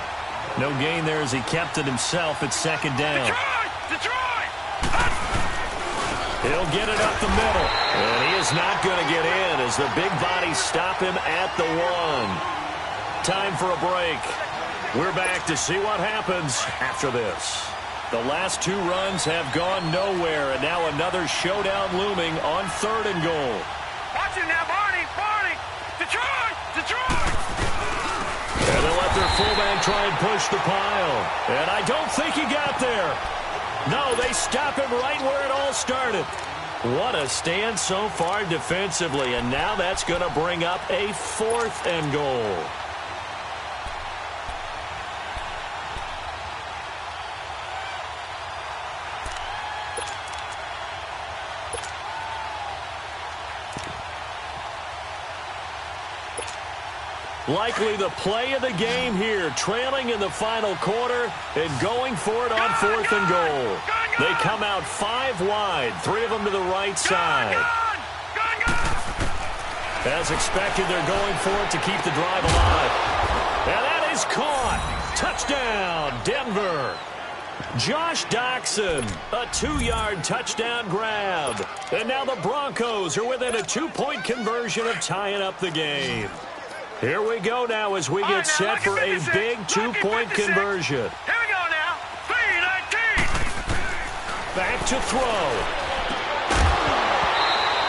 No gain there as he kept it himself at 2nd down. Detroit! He'll get it up the middle. And he is not going to get in as the big bodies stop him at the 1. Time for a break. We're back to see what happens after this. The last 2 runs have gone nowhere, and now another showdown looming on 3rd and goal. Watch it now, Barney! Detroit! And they'll let their fullback try and push the pile. And I don't think he got there. No, they stop him right where it all started. What a stand so far defensively, and now that's going to bring up a 4th and goal. Likely the play of the game here, trailing in the final quarter and going for it on 4th and goal. They come out 5 wide, 3 of them to the right side. As expected, they're going for it to keep the drive alive. And that is caught. Touchdown, Denver. Josh Doxson, a 2-yard touchdown grab. And now the Broncos are within a 2-point conversion of tying up the game. Here we go now as we get set for a big 2-point conversion. Here we go now. 3-19. Back to throw.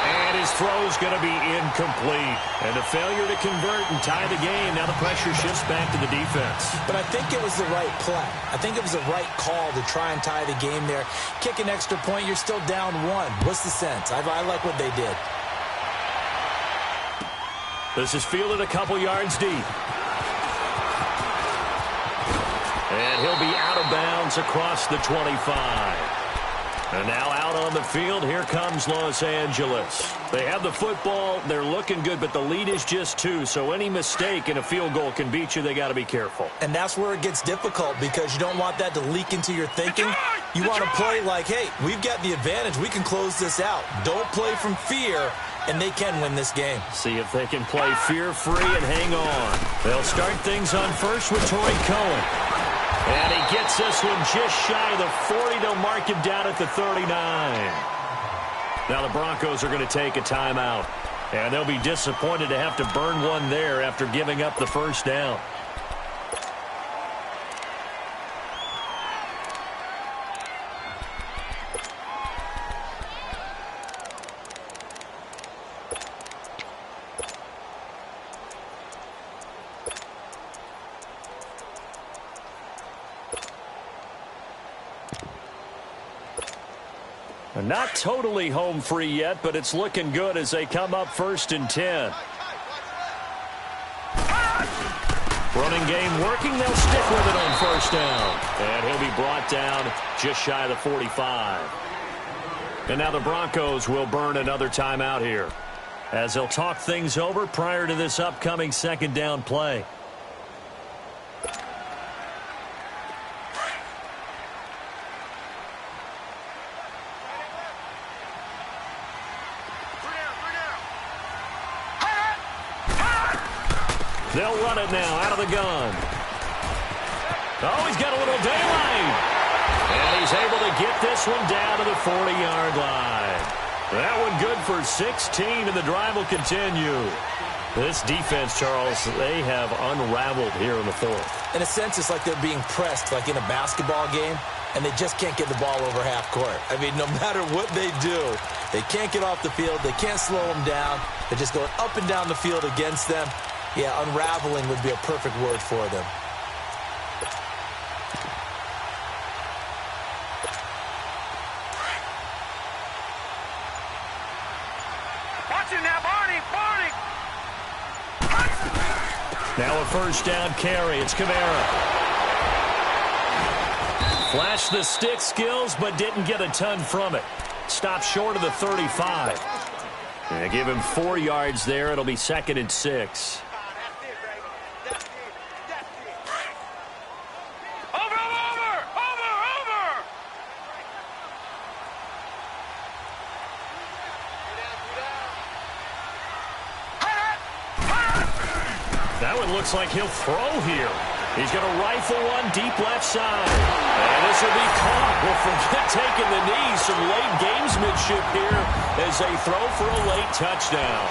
And his throw's going to be incomplete. And a failure to convert and tie the game. Now the pressure shifts back to the defense. But I think it was the right play. I think it was the right call to try and tie the game there. Kick an extra point, you're still down 1. What's the sense? I like what they did. This is fielded a couple yards deep. And he'll be out of bounds across the 25. And now out on the field, here comes Los Angeles. They have the football, they're looking good, but the lead is just 2, so any mistake in a field goal can beat you. They got to be careful. And that's where it gets difficult because you don't want that to leak into your thinking. You want to play like, hey, we've got the advantage. We can close this out. Don't play from fear, and they can win this game. See if they can play fear-free and hang on. They'll start things on first with Torrey Cohen. And he gets this one just shy of the 40. They'll mark him down at the 39. Now the Broncos are going to take a timeout. And they'll be disappointed to have to burn one there after giving up the first down. Not totally home free yet, but it's looking good as they come up 1st and 10. Running game working. They'll stick with it on 1st down. And he'll be brought down just shy of the 45. And now the Broncos will burn another timeout here as they'll talk things over prior to this upcoming 2nd down play. They'll run it now out of the gun. Oh, he's got a little daylight. And he's able to get this one down to the 40-yard line. That one good for 16, and the drive will continue. This defense, Charles, they have unraveled here in the 4th. In a sense, it's like they're being pressed, like in a basketball game, and they just can't get the ball over half court. I mean, no matter what they do, they can't get off the field. They can't slow them down. They're just going up and down the field against them. Yeah, unraveling would be a perfect word for them. Watch him now, Barney! Now a 1st down carry. It's Kamara. Flashed the stick skills, but didn't get a ton from it. Stopped short of the 35. And give him 4 yards there. It'll be 2nd and 6. That one looks like he'll throw here. He's going to rifle one deep left side. And this will be caught. Well, forget taking the knee. Some late gamesmanship here as they throw for a late touchdown.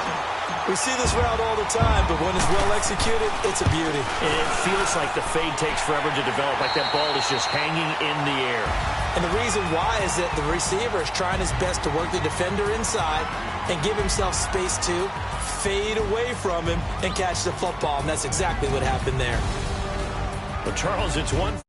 We see this route all the time, but when it's well executed, it's a beauty. And it feels like the fade takes forever to develop, like that ball is just hanging in the air. And the reason why is that the receiver is trying his best to work the defender inside and give himself space to fade away from him and catch the football, and that's exactly what happened there. But Charles, it's one.